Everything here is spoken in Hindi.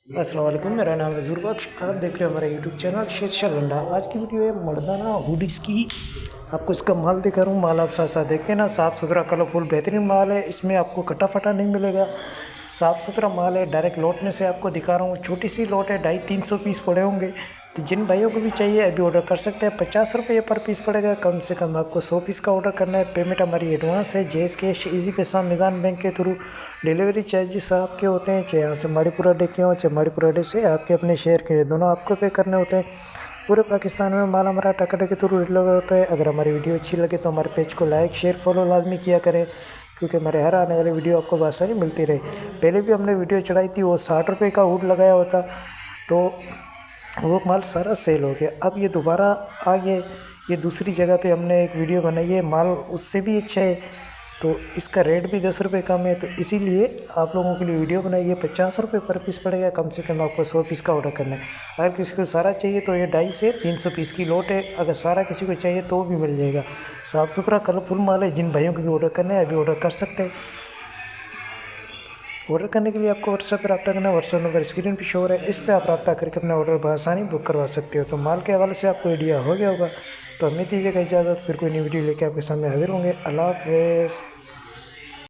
अस्सलाम वालेकुम, मेरा नाम है ज़ुरबख्श। आप देख रहे हो हमारा यूट्यूब चैनल शीर्षक लंडा। आज की वीडियो है मर्दाना हुडीज़ की। आपको इसका माल दिखा रहा हूँ। माल आप साथ साथ देखते हैं ना, साफ़ सुथरा कलरफुल बेहतरीन माल है। इसमें आपको कटा फटा नहीं मिलेगा, साफ़ सुथरा माल है। डायरेक्ट लॉट में से आपको दिखा रहा हूँ। छोटी सी लॉट है, 250-300 पीस पड़े होंगे। तो जिन भाइयों को भी चाहिए अभी ऑर्डर कर सकते हैं। 50 रुपये पर पीस पड़ेगा। कम से कम आपको 100 पीस का ऑर्डर करना है। पेमेंट हमारी एडवांस है। जेएस कैश, इजी पैसा, मैदान बैंक के थ्रू। डिलीवरी चार्जेस आपके होते हैं, चाहे यहाँ से मणिपुरा अड्डे के हों, चाहे मणिपुरा अड्डे से आपके अपने शहर के, दोनों आपको पे करने होते हैं। पूरे पाकिस्तान में माल हमारा टकाटे के थ्रू डिलीवर होता है। अगर हमारी वीडियो अच्छी लगे तो हमारे पेज को लाइक शेयर फॉलो लाजमी किया करें, क्योंकि हमारे हर आने वाली वीडियो आपको आसानी मिलती रहे। पहले भी हमने वीडियो चढ़ाई थी, वो 60 रुपये का हुड लगाया होता, तो वो माल सारा सेल हो गया। अब ये दोबारा आ गए। ये दूसरी जगह पे हमने एक वीडियो बनाई है, माल उससे भी अच्छा है, तो इसका रेट भी 10 रुपये कम है। तो इसीलिए आप लोगों के लिए वीडियो बनाई है। 50 रुपये पर पीस पड़ेगा। कम से कम आपको 100 पीस का ऑर्डर करना है। अगर किसी को सारा चाहिए तो ये 250 से 300 पीस की लोट है। अगर सारा किसी को चाहिए तो भी मिल जाएगा। साफ़ सुथरा कलरफुल माल है। जिन भाइयों को भी ऑर्डर करना है अभी ऑर्डर कर सकते हैं। ऑर्डर करने के लिए आपको व्हाट्सएप पर रब्ता करना है। व्हाट्सएप नंबर स्क्रीन पर शो हो रहा है, इस पर आप रब्ता करके अपना ऑर्डर बआसानी बुक करवा सकते हो। तो माल के हवाले से आपको आइडिया हो गया होगा। तो हमें दीजिएगा इजाज़त, फिर कोई नई वीडियो लेके आपके सामने हाजिर होंगे। अल्लाह हाफ़िज़।